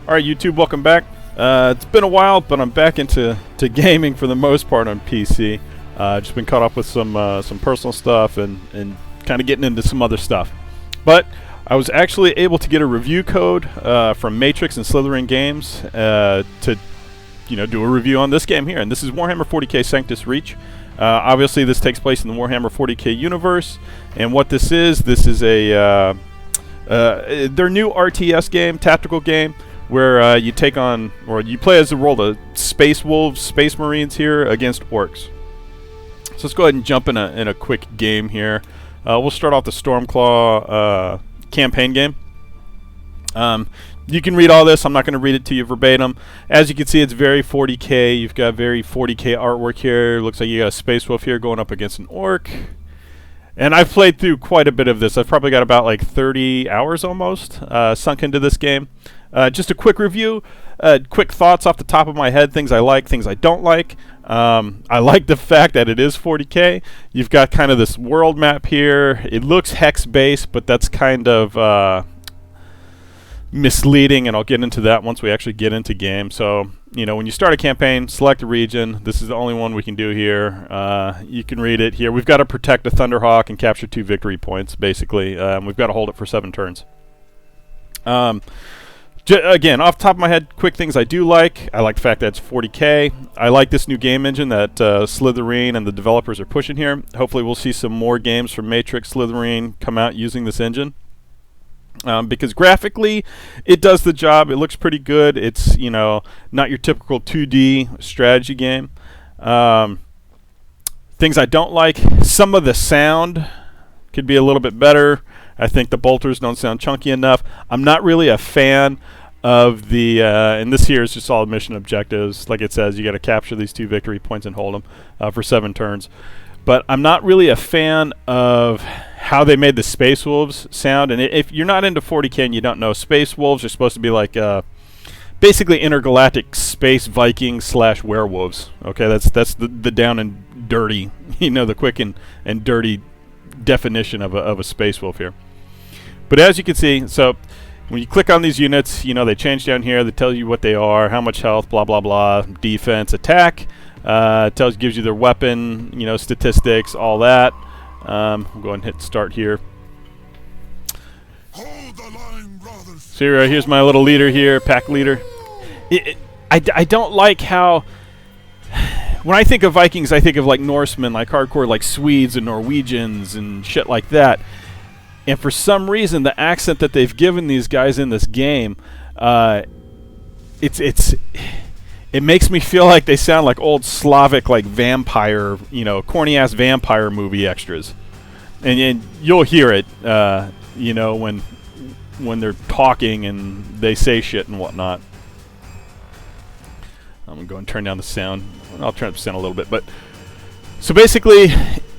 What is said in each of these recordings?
Alright YouTube, welcome back. It's been a while, but I'm back into gaming for the most part on PC. Just been caught up with some personal stuff and kind of getting into some other stuff. But I was actually able to get a review code from Matrix and Slitherine games to do a review on this game here. And this is Warhammer 40k Sanctus Reach. Obviously this takes place in the Warhammer 40k universe, and what this is a their new RTS game, tactical game, where you take on, or you play as the role of Space Wolves, Space Marines here against Orcs. So let's go ahead and jump in a quick game here. We'll start off the Stormclaw campaign game. You can read all this. I'm not going to read it to you verbatim. As you can see, it's very 40k. You've got very 40k artwork here. Looks like you got a Space Wolf here going up against an Orc. And I've played through quite a bit of this. I've probably got about like 30 hours almost sunk into this game. Just a quick review, quick thoughts off the top of my head, things I like, things I don't like. I like the fact that it is 40k. You've got kind of this world map here. It looks hex-based, but that's kind of misleading, and I'll get into that once we actually get into game. So, when you start a campaign, select a region. This is the only one we can do here. You can read it here. We've got to protect a Thunderhawk and capture 2 victory points, basically. We've got to hold it for 7 turns. Again, off the top of my head, quick things I do like. I like the fact that it's 40k. I like this new game engine that Slitherine and the developers are pushing here. Hopefully we'll see some more games from Matrix, Slitherine come out using this engine. Because graphically, it does the job. It looks pretty good. It's, not your typical 2D strategy game. Things I don't like, some of the sound could be a little bit better. I think the bolters don't sound chunky enough. I'm not really a fan of the, and this here is just all mission objectives. Like it says, you got to capture these 2 victory points and hold them for 7 turns. But I'm not really a fan of how they made the Space Wolves sound. And if you're not into 40k and you don't know, Space Wolves are supposed to be like basically intergalactic space Vikings / werewolves. Okay, that's the down and dirty, the quick and dirty definition of a Space Wolf here. But as you can see, so when you click on these units, they change down here. They tell you what they are, how much health, blah blah blah, defense, attack. Gives you their weapon, statistics, all that. We'll go ahead and hit start here. Hold the line, brothers. So here's my little leader here, pack leader. I don't like how, when I think of Vikings, I think of like Norsemen, like hardcore, like Swedes and Norwegians and shit like that. And for some reason, the accent that they've given these guys in this game, it makes me feel like they sound like old Slavic, like vampire, corny ass vampire movie extras. And you'll hear it, when they're talking and they say shit and whatnot. I'm gonna go and turn down the sound. I'll turn up the sound a little bit, but so basically,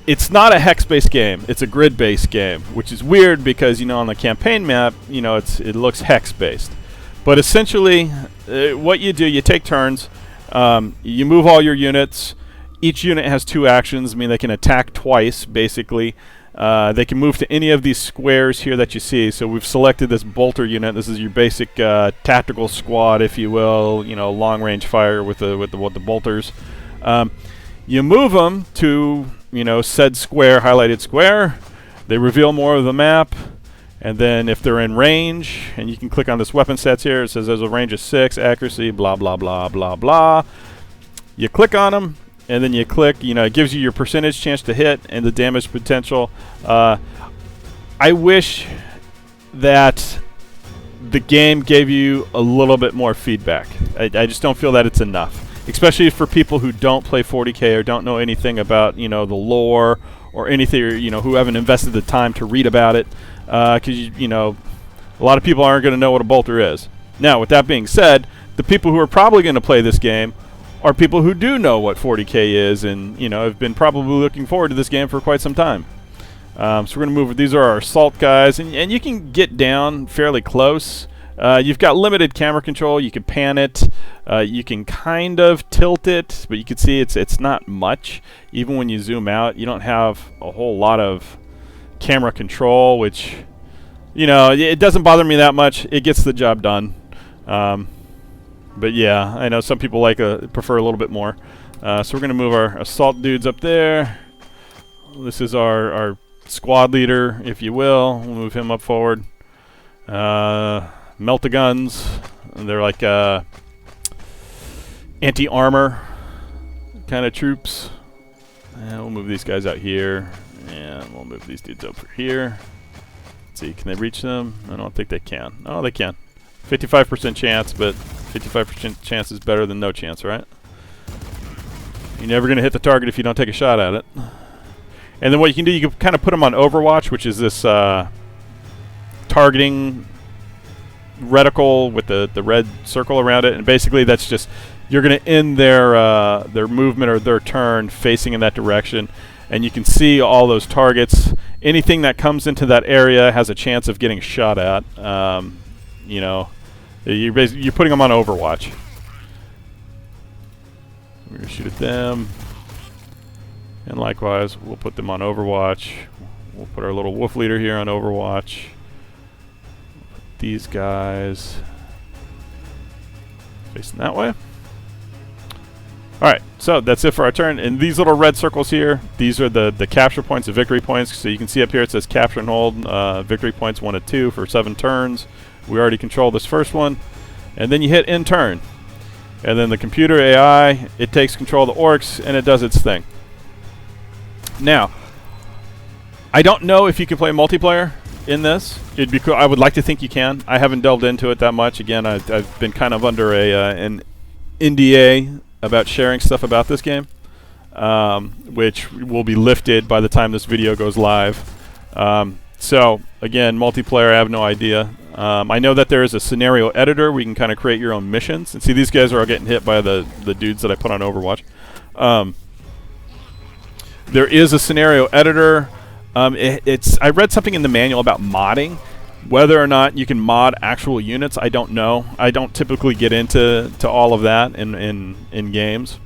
it's not a hex-based game. It's a grid-based game, which is weird because on the campaign map, it looks hex-based. But essentially, what you do, you take turns. You move all your units. Each unit has 2 actions. I mean, they can attack twice, basically. They can move to any of these squares here that you see. So we've selected this bolter unit. This is your basic tactical squad, if you will. Long-range fire with the bolters. You move them to said square, highlighted square. They reveal more of the map. And then if they're in range, and you can click on this weapon stats here, it says there's a range of 6, accuracy, blah, blah, blah, blah, blah. You click on them, and then you click, it gives you your percentage chance to hit and the damage potential. I wish that the game gave you a little bit more feedback. I just don't feel that it's enough. Especially for people who don't play 40k or don't know anything about, the lore or anything, or, who haven't invested the time to read about it. Because, a lot of people aren't going to know what a bolter is. Now, with that being said, the people who are probably going to play this game are people who do know what 40k is and, have been probably looking forward to this game for quite some time. So we're going to move. These are our assault guys, and you can get down fairly close. You've got limited camera control. You can pan it. You can kind of tilt it, but you can see it's not much. Even when you zoom out, you don't have a whole lot of camera control, which, it doesn't bother me that much. It gets the job done. But yeah, I know some people prefer a little bit more. So we're going to move our assault dudes up there. This is our squad leader, if you will. We'll move him up forward. Melt-a-guns. They're like anti-armor kind of troops. And we'll move these guys out here. And we'll move these dudes over here. Let's see, can they reach them? I don't think they can. Oh, they can. 55% chance, but 55% chance is better than no chance, right? You're never going to hit the target if you don't take a shot at it. And then what you can do, you can kind of put them on Overwatch, which is this targeting reticle with the red circle around it. And basically that's just, you're going to end their movement or their turn facing in that direction. And you can see all those targets. Anything that comes into that area has a chance of getting shot at. You know, you're putting them on Overwatch. We're going to shoot at them. And likewise, we'll put them on Overwatch. We'll put our little wolf leader here on Overwatch. Put these guys facing that way. Alright, so that's it for our turn. And these little red circles here, these are the capture points, the victory points. So you can see up here it says capture and hold, victory points 1 and 2 for 7 turns. We already control this first one. And then you hit end turn. And then the computer AI, it takes control of the orcs and it does its thing. Now, I don't know if you can play multiplayer in this. It'd be cool. I would like to think you can. I haven't delved into it that much. Again, I've been kind of under an NDA about sharing stuff about this game, which will be lifted by the time this video goes live. So, again, multiplayer, I have no idea. I know that there is a scenario editor where you can kind of create your own missions. And see, these guys are all getting hit by the dudes that I put on Overwatch. There is a scenario editor. I read something in the manual about modding. Whether or not you can mod actual units, I don't know. I don't typically get into all of that in games.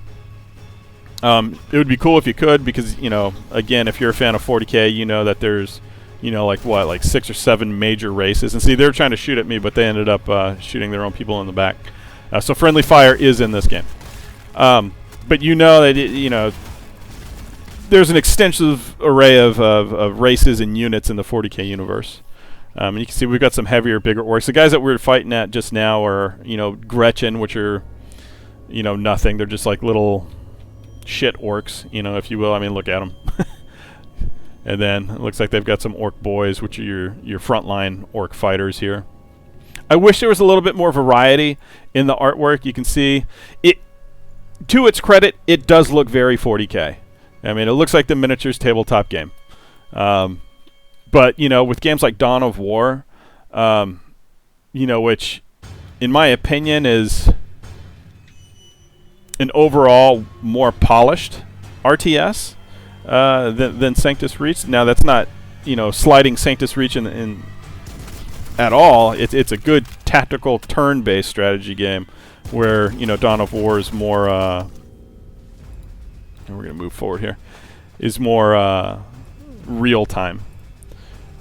It would be cool if you could, because, you know, again, if you're a fan of 40K, you know that there's, you know, like 6 or 7 major races. And see, they're trying to shoot at me, but they ended up shooting their own people in the back. So friendly fire is in this game. But you know that, you know, there's an extensive array of races and units in the 40K universe. And you can see we've got some heavier, bigger orcs. The guys that we're fighting at just now are, you know, Gretchen, which are, you know, nothing. They're just like little shit orcs, you know, if you will. I mean, look at them. And then it looks like they've got some orc boys, which are your frontline orc fighters here. I wish there was a little bit more variety in the artwork. You can see it. To its credit, it does look very 40K. I mean, it looks like the miniatures tabletop game. But, you know, with games like Dawn of War, you know, which, in my opinion, is an overall more polished RTS than Sanctus Reach. Now, that's not, you know, sliding Sanctus Reach in at all. It's a good tactical turn-based strategy game where, you know, Dawn of War is more... and we're going to move forward here, is more real-time.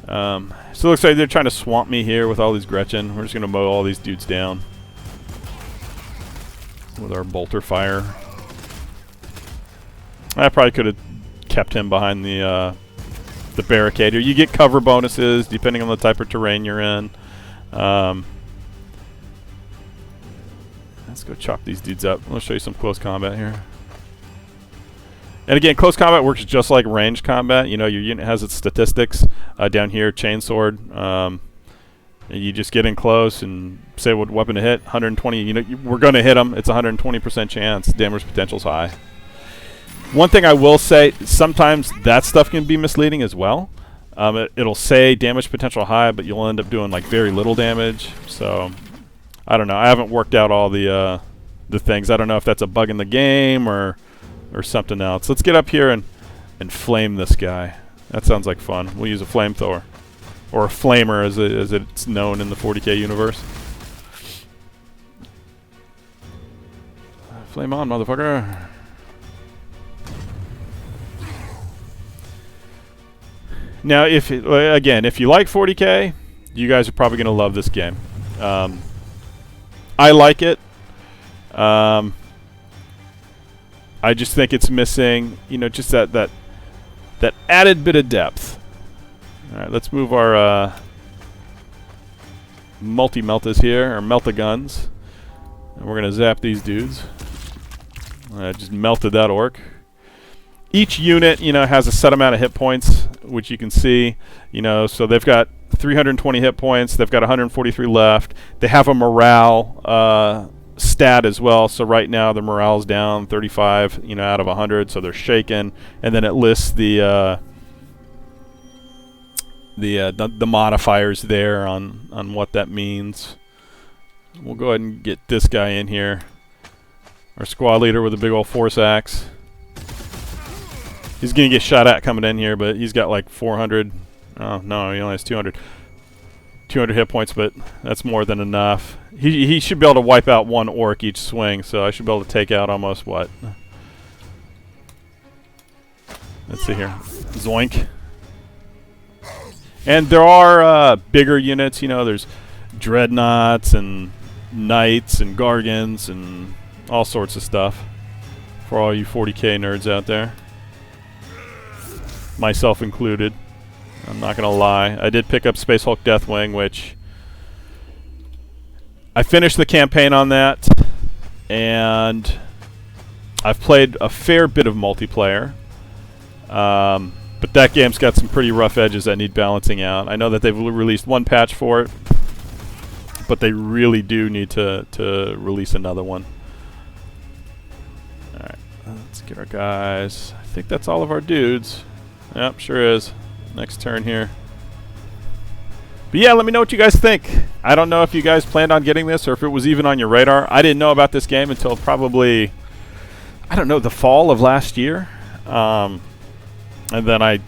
So it looks like they're trying to swamp me here with all these Gretchen. We're just going to mow all these dudes down with our bolter fire. I probably could have kept him behind the barricade here. You get cover bonuses depending on the type of terrain you're in. Let's go chop these dudes up. I'll show you some close combat here. And again, close combat works just like range combat. You know, your unit has its statistics down here, chainsword. And you just get in close and say what weapon to hit. 120. You know, we're going to hit them. It's 120% chance. Damage potential's high. One thing I will say, sometimes that stuff can be misleading as well. It'll say damage potential high, but you'll end up doing like very little damage. So I don't know. I haven't worked out all the things. I don't know if that's a bug in the game or something else. Let's get up here and flame this guy. That sounds like fun. We'll use a flamethrower. Or a flamer as it's known in the 40K universe. Flame on, motherfucker. Now, if you like 40K, you guys are probably going to love this game. I like it. I just think it's missing, you know, just that added bit of depth. All right, let's move our multi-meltas here, or melta-guns. And we're going to zap these dudes. I just melted that orc. Each unit, you know, has a set amount of hit points, which you can see, you know, so they've got 320 hit points. They've got 143 left. They have a morale stat as well. So right now their morale's down 35, you know, out of 100. So they're shaken. And then it lists the modifiers there on what that means. We'll go ahead and get this guy in here. Our squad leader with a big old force axe. He's going to get shot at coming in here, but he's got like 400. Oh, no, he only has 200. 200 hit points, but that's more than enough. He should be able to wipe out one orc each swing, so I should be able to take out almost, what? Let's see here. Zoink. And there are bigger units, you know, there's dreadnoughts and knights and gargants and all sorts of stuff for all you 40k nerds out there. Myself included. I'm not going to lie. I did pick up Space Hulk Deathwing, which I finished the campaign on that, and I've played a fair bit of multiplayer. But that game's got some pretty rough edges that need balancing out. I know that they've released one patch for it, but they really do need to release another one. Alright, let's get our guys. I think that's all of our dudes. Yep, sure is. Next turn here. But yeah, let me know what you guys think. I don't know if you guys planned on getting this or if it was even on your radar. I didn't know about this game until probably, I don't know, the fall of last year. And then I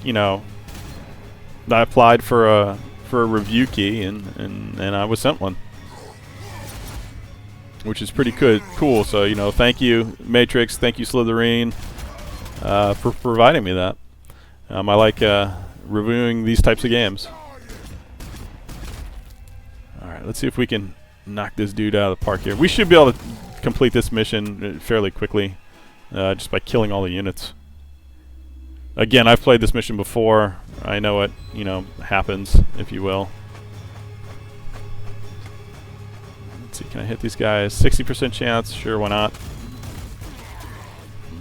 applied for a review key and I was sent one, which is pretty cool. So, you know, thank you Matrix, thank you Slitherine, for providing me that. I like reviewing these types of games. Alright, let's see if we can knock this dude out of the park here. We should be able to complete this mission fairly quickly, just by killing all the units. Again, I've played this mission before. I know what, you know, happens, if you will. Let's see, can I hit these guys? 60% chance. Sure, why not?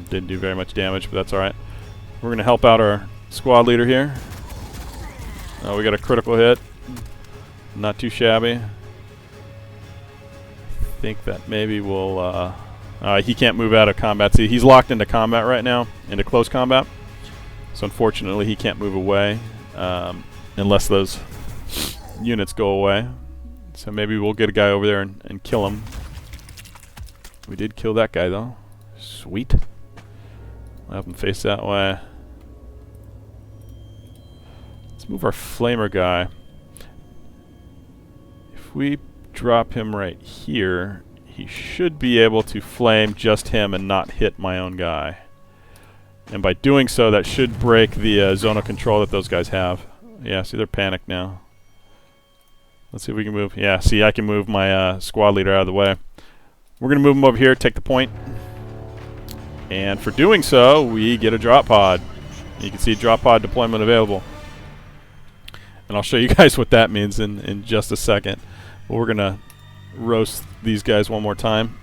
Didn't do very much damage, but that's alright. We're going to help out our squad leader here. We got a critical hit. Not too shabby. I think that maybe we'll... he can't move out of combat. See, he's locked into combat right now, into close combat. So unfortunately, he can't move away unless those units go away. So maybe we'll get a guy over there and kill him. We did kill that guy, though. Sweet. We'll have him face that way. Let's move our flamer guy. If we drop him right here, he should be able to flame just him and not hit my own guy. And by doing so, that should break the zone of control that those guys have. Yeah, see, they're panicked now. Let's see if we can move. Yeah, see, I can move my squad leader out of the way. We're going to move him over here, take the point. And for doing so, we get a drop pod. You can see drop pod deployment available. And I'll show you guys what that means in just a second. But we're going to roast these guys one more time.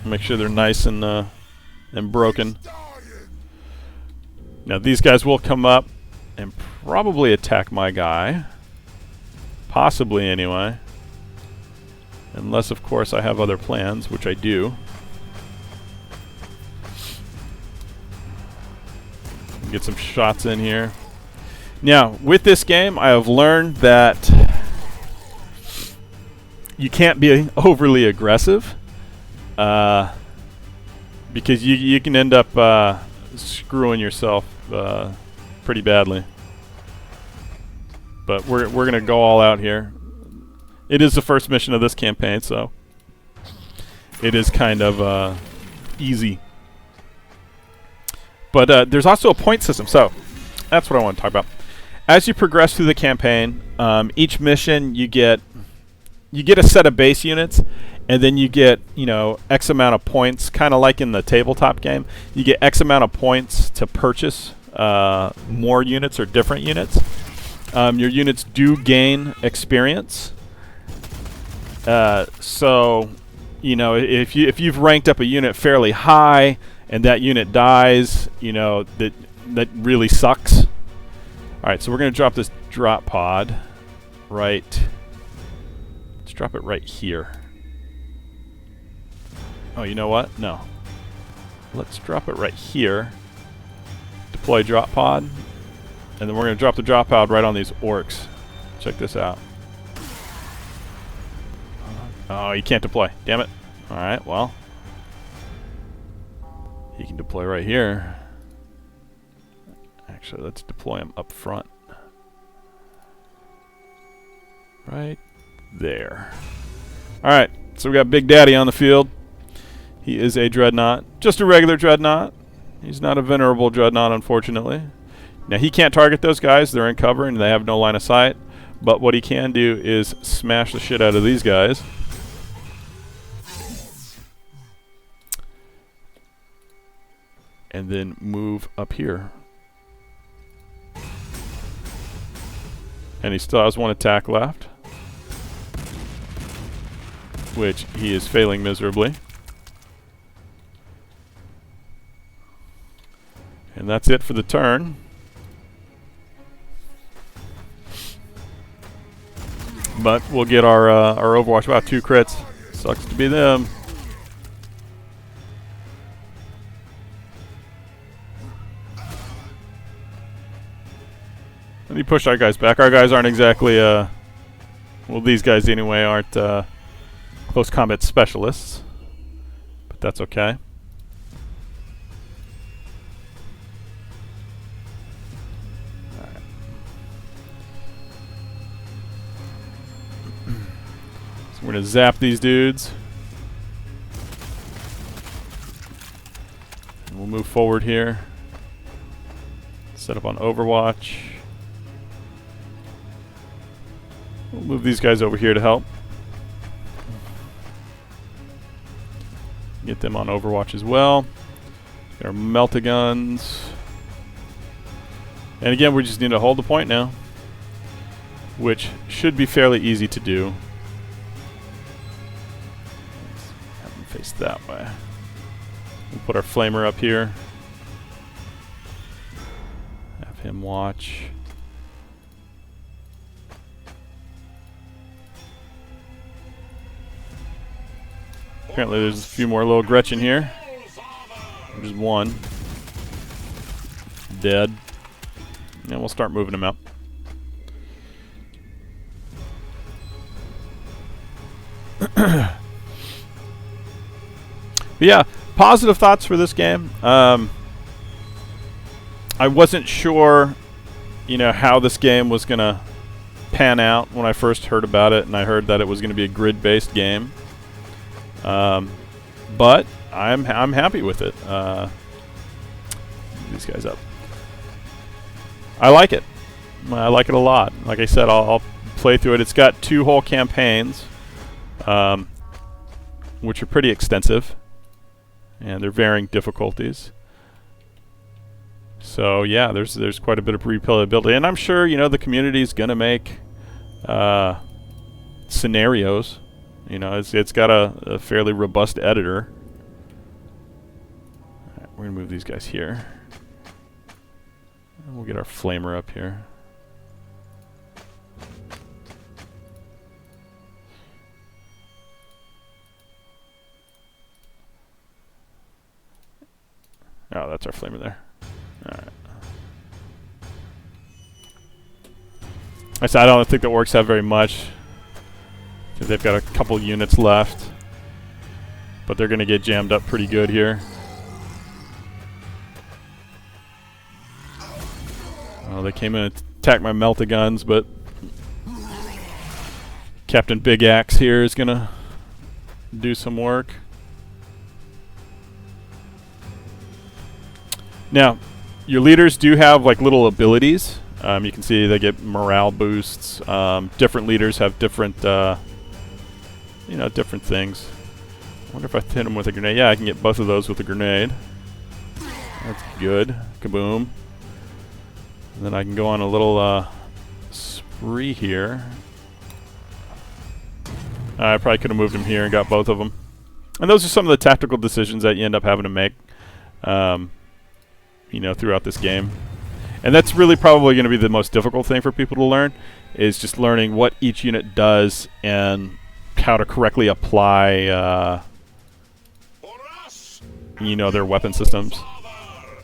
Make sure they're nice and broken. Now these guys will come up and probably attack my guy. Possibly anyway. Unless, of course, I have other plans, which I do. Get some shots in here. Now, with this game, I have learned that you can't be overly aggressive. Because you can end up screwing yourself pretty badly. But we're going to go all out here. It is the first mission of this campaign, so it is kind of easy. But there's also a point system, so that's what I want to talk about. As you progress through the campaign, each mission you get a set of base units, and then you get, you know, X amount of points, kind of like in the tabletop game. You get X amount of points to purchase more units or different units. Your units do gain experience. So, you know, if you've ranked up a unit fairly high and that unit dies, you know, that really sucks. All right, so we're going to drop this drop pod right. Let's drop it right here. Oh, you know what? No. Let's drop it right here. Deploy drop pod. And then we're going to drop the drop pod right on these orcs. Check this out. Oh, you can't deploy. Damn it. Alright, well. He can deploy right here. Actually, let's deploy him up front. Right there. Alright, so we got Big Daddy on the field. He is a dreadnought. Just a regular dreadnought. He's not a venerable dreadnought, unfortunately. Now, he can't target those guys. They're in cover and they have no line of sight. But what he can do is smash the shit out of these guys. And then move up here. And he still has one attack left, which he is failing miserably. And that's it for the turn. But we'll get our Overwatch. Wow, 2 crits. Sucks to be them. And he pushed our guys back. Our guys aren't exactly, well, these guys anyway aren't close combat specialists. But that's okay. Alright. So we're going to zap these dudes. And we'll move forward here. Set up on Overwatch. We'll move these guys over here to help. Get them on Overwatch as well. Get our melt-a-guns. And again, we just need to hold the point now, which should be fairly easy to do. Let's have them face that way. We'll put our flamer up here. Have him watch. Apparently there's a few more little Gretchen here. There's one. Dead. And we'll start moving them up. But yeah, positive thoughts for this game. I wasn't sure, you know, how this game was going to pan out when I first heard about it, and I heard that it was going to be a grid-based game. But I'm happy with it. These guys up. I like it. I like it a lot. Like I said, I'll play through it. It's got 2 whole campaigns, which are pretty extensive, and they're varying difficulties. So yeah, there's quite a bit of replayability, and I'm sure, you know, the community is gonna make scenarios. You know, it's got a fairly robust editor. All right, we're gonna move these guys here, and we'll get our flamer up here. Oh, that's our flamer there. All right. I said I don't think the orcs have very much, because they've got a couple units left, but they're going to get jammed up pretty good here. Oh, they came in and attacked my melt-a-guns, but Captain Big Axe here is going to do some work. Now, your leaders do have like little abilities. You can see they get morale boosts. Different leaders have different, you know, different things. Wonder if I hit him with a grenade. Yeah, I can get both of those with a grenade. That's good. Kaboom. And then I can go on a little spree here. I probably could have moved him here and got both of them. And those are some of the tactical decisions that you end up having to make, you know, throughout this game. And that's really probably going to be the most difficult thing for people to learn, is just learning what each unit does and how to correctly apply, you know, their weapon systems.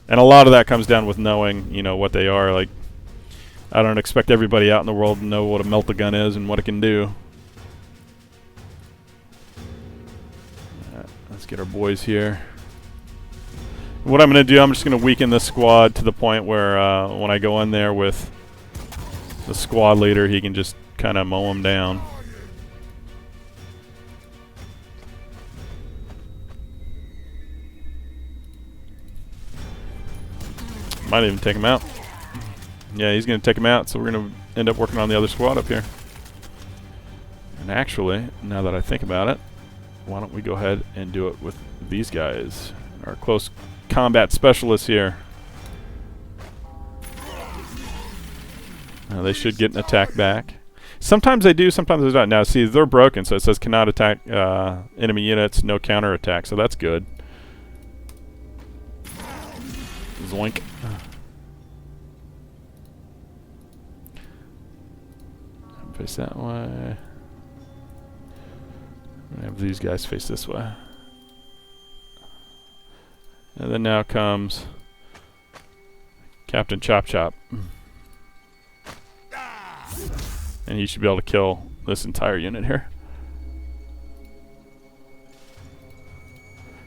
And a lot of that comes down with knowing, you know, what they are. Like, I don't expect everybody out in the world to know what a melt-a-gun is and what it can do. Let's get our boys here. What I'm going to do, I'm just going to weaken this squad to the point where when I go in there with the squad leader, he can just kind of mow them down. Might even take him out. Yeah, he's going to take him out, so we're going to end up working on the other squad up here. And actually, now that I think about it, why don't we go ahead and do it with these guys, our close combat specialists here. They should get an attack back. Sometimes they do, sometimes they don't. Now, see, they're broken, so it says cannot attack enemy units, no counter attack, so that's good. Zoink. Face that way. I'm gonna have these guys face this way. And then now comes Captain Chop Chop. And he should be able to kill this entire unit here.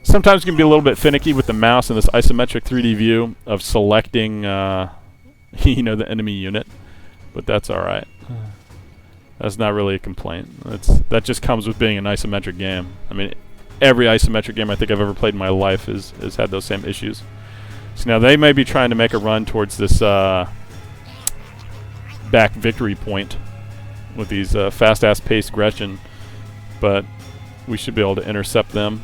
Sometimes it can be a little bit finicky with the mouse and this isometric 3D view of selecting you know, the enemy unit. But that's alright. That's not really a complaint. That just comes with being an isometric game. I mean, every isometric game I think I've ever played in my life has had those same issues. So now they may be trying to make a run towards this back victory point with these fast-ass paced Gretchen, but we should be able to intercept them.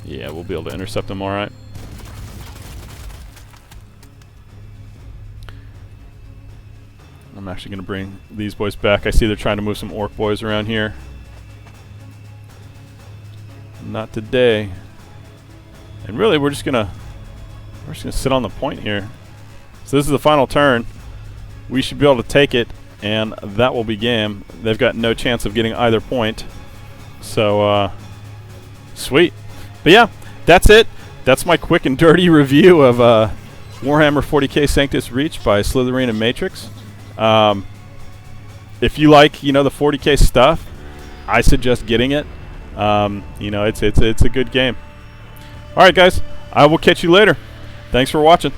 Yeah, we'll be able to intercept them all right. I'm actually going to bring these boys back. I see they're trying to move some orc boys around here. Not today. And really, we're just gonna sit on the point here. So this is the final turn. We should be able to take it, and that will be game. They've got no chance of getting either point. So, sweet. But yeah, that's it. That's my quick and dirty review of Warhammer 40k Sanctus Reach by Slitherine and Matrix. If you like, you know, the 40k stuff, I suggest getting it. You know, it's a good game. All right, guys, I will catch you later. Thanks for watching.